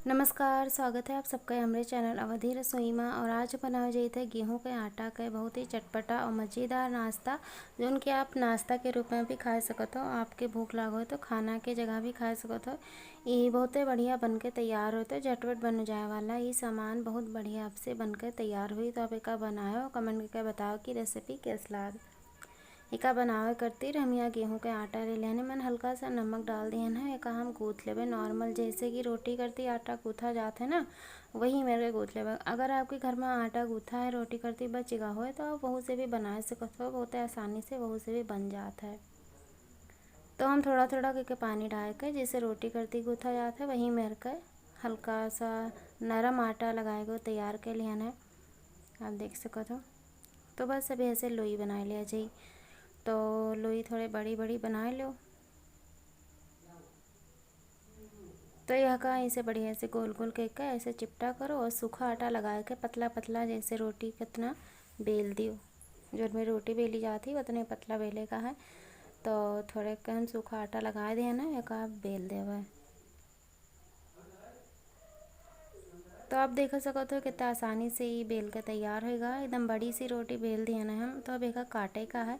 नमस्कार, स्वागत है आप सबका हमारे चैनल अवधि रसोई में। और आज बनाया जाए थे गेहूं के आटा का बहुत ही चटपटा और मज़ेदार नाश्ता, जो कि आप नाश्ता के रूप में भी खा सकते हो। आपके भूख लागो तो खाना के जगह भी खा सकते हो। ये बहुत ही बढ़िया बन के तैयार हो, तो झटपट बन जाए वाला ये सामान बहुत बढ़िया आपसे बनकर तैयार हुई। तो आप एक बनाओ, कमेंट करके बताओ कि रेसिपी कैसे लाग। एका बनावे करती हम यहाँ गेहूं के आटा ले लेने मन हल्का सा नमक डाल दिए है। एक हम गूँथ लेवे नॉर्मल, जैसे कि रोटी करती आटा गूँथा जाता है ना, वही मेरे गूँथ लेवे। अगर आपके घर में आटा गूँथा है रोटी करती बचेगा हो तो आप वहू से भी बना सकते हो, बहुत आसानी से वहू से भी बन जाता है। तो हम थोड़ा थोड़ा करके पानी डाल के जैसे रोटी करती गूँथा जाता है, वही मेरे के हल्का सा नरम आटा लगाएगा तैयार के लिए है। आप देख सकते हो। तो बस अभी ऐसे लोई बना लिया जाए। तो लोई थोड़े बड़ी बड़ी बना लो। तो यह का ऐसे बढ़िया से गोल गोल करके ऐसे चिपटा करो और सूखा आटा लगा के पतला पतला जैसे रोटी कितना बेल दियो। जो में रोटी बेली जाती उतने पतला बेले का है। तो थोड़े कम सूखा आटा लगा दिया ना, एक आप बेल देवे। तो आप देख सकते हो कितना आसानी से ये बेल के तैयार होगा। एकदम बड़ी सी रोटी बेल दिया ना हम। तो अब एक काटे का है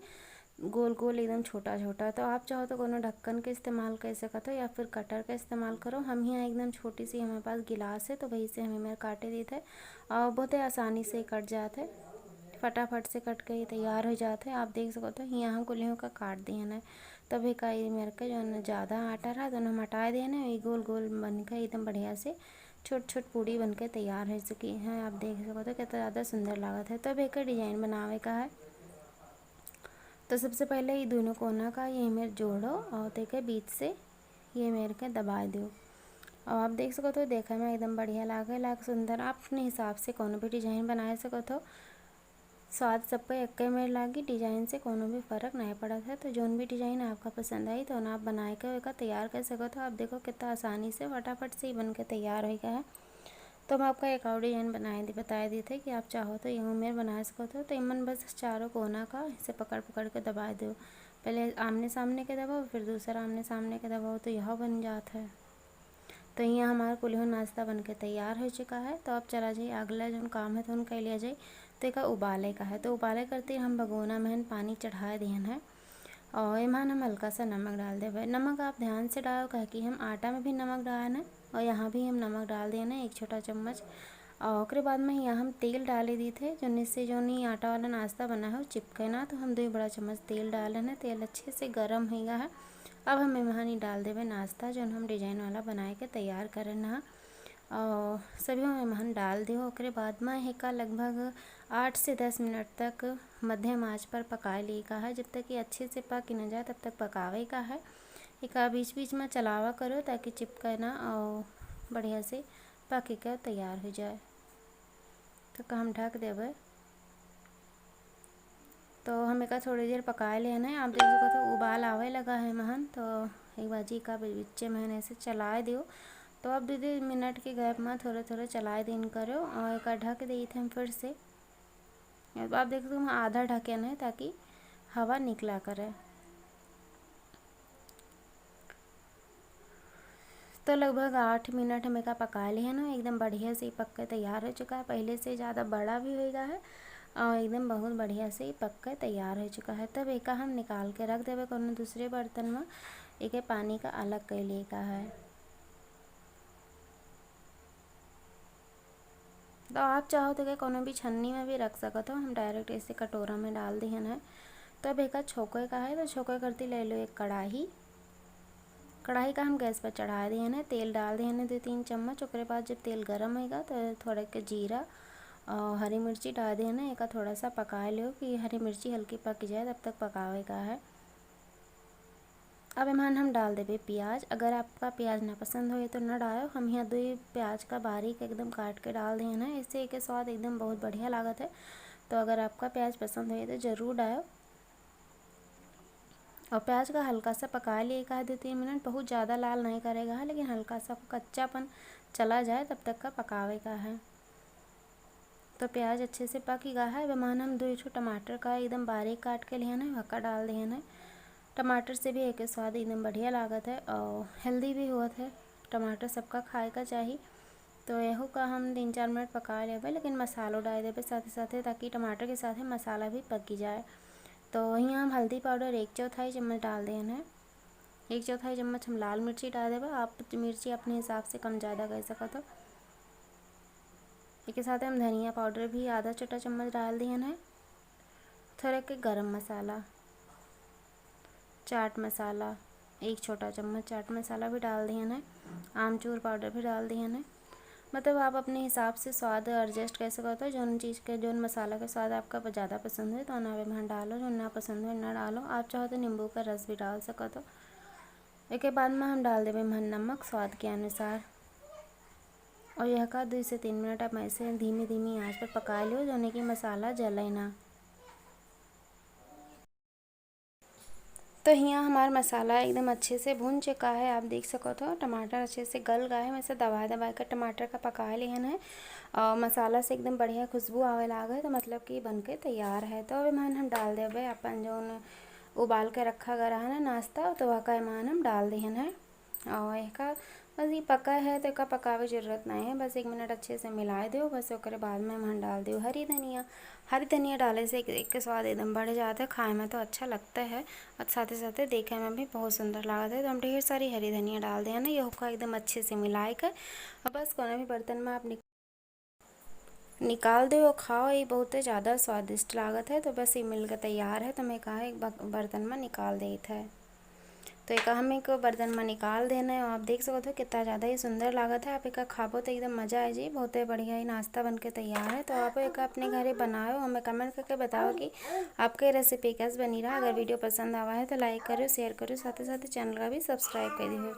गोल गोल एकदम छोटा छोटा। तो आप चाहो तो कोनो ढक्कन का इस्तेमाल कर सकते हो या फिर कटर का इस्तेमाल करो। हम यहाँ एकदम छोटी सी हमारे पास गिलास है, तो वही से हमें मेरे काटे देते हैं और बहुत ही आसानी से कट जाते हैं। फटाफट से कट के ही तैयार हो जाते हैं। आप देख सकते हो यहाँ कुल्हियों का काट दिया ना। तब एक मेरे का जो है ज़्यादा आटा रहा तो हम हटा दिया ना, ये गोल गोल बन के एकदम बढ़िया से छोट छोट पूड़ी बन के तैयार हो चुकी है। आप देख सकते हो कितना ज़्यादा सुंदर लागत है। तब एक डिजाइन बनावे का है। तो सबसे पहले ये दोनों कोना का ये मेरे जोड़ो और देखे बीच से ये मेरे के दबा दो। और आप देख सकते हो देखने में एकदम बढ़िया लाग सुंदर। आप अपने हिसाब से कोनो भी डिजाइन बना सकते हो। स्वाद सबको एक में लागी, डिजाइन से कोनो भी फ़र्क नहीं पड़ा है। तो जोन भी डिजाइन आपका पसंद आई तो आप बना के एक तैयार कर सकते हो। आप देखो कितना आसानी से फटाफट से ही बन के तैयार हो गया है। तो हम आपका एक और डिजाइन बता दिए थे कि आप चाहो तो यूँ में बना सकते हो। तो इमन बस चारों कोना का इसे पकड़ पकड़ के दबा दो। पहले आमने सामने के दबाओ, फिर दूसरा आमने सामने के दबाओ, तो यह बन जाता है। तो यहाँ हमारा कुल्हियों नाश्ता बन के तैयार हो चुका है। तो अब चला जाइए अगला जो काम है तो उनका लिया जाए। तो एक उबाले का है। तो उबाले करते हम भगोना में पानी चढ़ा दियन है और ईमान हम हल्का सा नमक डाल देवे। नमक आप ध्यान से डालो कह कि हम आटा में भी नमक डाल है और यहाँ भी हम नमक डाल दिए ना 1 छोटा चम्मच। और उसके बाद में यहाँ हम तेल डाले दिए थे, जो जिससे जो नहीं आटा वाला नाश्ता बना है वो चिपके ना। तो हम 2 बड़ा चम्मच तेल डाले हैं। तेल अच्छे से गर्म हो गया है। अब हम मेहमानी डाल देवे नाश्ता जो हम डिजाइन वाला बनाए के तैयार करें ना। और सभी मेहमान डाल दियो। उसके बाद में हेका लगभग 8 से 10 मिनट तक मध्यम आंच पर पका लिए का है। जब तक कि अच्छे से पक न जाए तब तक पकावे का है। एक बीच बीच में चलावा करो ताकि चिपके ना और बढ़िया से पक के तैयार हो जाए। तो हम ढक देवे। तो हम एक थोड़ी देर पका लेना है। आप देख सको तो उबाल आवे लगा है महन। तो एक बाजी का बीच में ऐसे चलाए दियो। तो अब 2 मिनट के गैप में थोड़े थोड़े चलाए दिन करो और एक ढक दी थे हम फिर से। अब आप देख सकते आधा ढके ना ताकि हवा निकला करे। तो लगभग 8 मिनट हमें का पका लिए है ना, एकदम बढ़िया से पक के तैयार हो चुका है। पहले से ज़्यादा बड़ा भी होगा है और एकदम बहुत बढ़िया से पक के तैयार हो चुका है। तब एक हम निकाल के रख देवे कोनो दूसरे बर्तन में। एक पानी का अलग कर लिए का है। तो आप चाहो तो क्या कोनो भी छन्नी में भी रख सकते हो। हम डायरेक्ट ऐसे कटोरा में डाल दिए है। तब एक छोके का है। तो छोके करती ले लो एक कढ़ाई। कढ़ाई का हम गैस पर चढ़ा दिए ना, तेल डाल दिए ना 2-3 चम्मच। उसके बाद जब तेल गर्म होगा तो थोड़ा के जीरा और हरी मिर्ची डाल दिए ना। एक थोड़ा सा पका लो कि हरी मिर्ची हल्की पक जाए, तब तक पकावे का है। अब ईमान हम डाल देवे प्याज। अगर आपका प्याज ना पसंद हो तो ना डालो। हम यहाँ 2 प्याज का बारीक एकदम काट के डाल दिए ना, इससे एक स्वाद एकदम बहुत बढ़िया लागत है। तो अगर आपका प्याज पसंद हो तो ज़रूर डालो। और प्याज का हल्का सा पका लिए 1-2-3 मिनट। बहुत ज़्यादा लाल नहीं करेगा है, लेकिन हल्का सा कच्चापन चला जाए तब तक का पकावे का है। तो प्याज अच्छे से पक गया है। मेहमान हम 2 टमाटर का एकदम बारीक काट के लिए ना हक्का डाल दिए ना। टमाटर से भी एक स्वाद एकदम बढ़िया लागत है और हेल्दी भी होता है। टमाटर सबका खाए का चाहिए। तो यहू का हम 3-4 मिनट पका लेबे, लेकिन मसालो डाल देबे साथे साथे, ताकि टमाटर के साथ मसाला भी पक जाए। तो यहाँ हम हल्दी पाउडर 1/4 चम्मच डाल देना है। 1/4 चम्मच हम लाल मिर्ची डाल देबे, आप मिर्ची अपने हिसाब से कम ज़्यादा कर सकते हो। इसके साथ हम धनिया पाउडर भी आधा छोटा चम्मच डाल दिया है। थोड़ा के गरम मसाला, चाट मसाला 1 छोटा चम्मच चाट मसाला भी डाल दिया है। आमचूर पाउडर भी डाल दिया है। मतलब आप अपने हिसाब से स्वाद एडजस्ट कर सकते हो। जोन चीज़ के जोन मसाला का स्वाद आपका ज़्यादा पसंद है तो ना डालो, जो ना पसंद है ना डालो। आप चाहो तो नींबू का रस भी डाल सकते हो। इसके बाद में हम डाल देवे नमक स्वाद के अनुसार, और यह का 2 से 3 मिनट आप ऐसे धीमी धीमी आंच पर पका लो, जोने कि मसाला जले ना। तो यहाँ हमारा मसाला एकदम अच्छे से भून चुका है, आप देख सकते हो। टमाटर अच्छे से गल गए हैं, वैसे दबा दबा कर टमाटर का पका लिया है। और मसाला से एकदम बढ़िया खुशबू आवे लागे, तो मतलब कि बन के तैयार है। तो अब ईमान हम डाल देवे अपन जो उबाल के रखा गया है ना नाश्ता, तो वह का ईमान हम डाल दिहन है। और एक बस ये पका है तो का पकावे जरूरत नहीं है, बस 1 मिनट अच्छे से मिला दो। बस ओकरे बाद में हम डाल दो हरी धनिया। हरी धनिया डाले से एक के स्वाद एकदम बढ़ जाता है, खाए में तो अच्छा लगता है और साथ ही साथ देखे में भी बहुत सुंदर लगता है। तो हम ढेर सारी हरी धनिया डाल दें ना, ये होगा एकदम अच्छे से मिलाए कर। और बस कोई भी बर्तन में आप निकाल दो और खाओ, ये बहुत ज़्यादा स्वादिष्ट लागत है। तो बस ये मिलकर तैयार है, तो मैं कहा एक बर्तन में निकाल देता है। तो एक हम एक बर्तन में निकाल देना है, और आप देख सकते हो कितना ज़्यादा ही सुंदर लागत है। आप एक खाबो तो एकदम मज़ा आ जी, बहुत ही बढ़िया ही नाश्ता बन के तैयार है। तो आप एक अपने घरे बनाओ, हमें कमेंट करके बताओ कि आपके रेसिपी कैसे बनी रहा। अगर वीडियो पसंद आवा है तो लाइक करो, शेयर करो, साथ ही साथ चैनल का भी सब्सक्राइब कर दियो।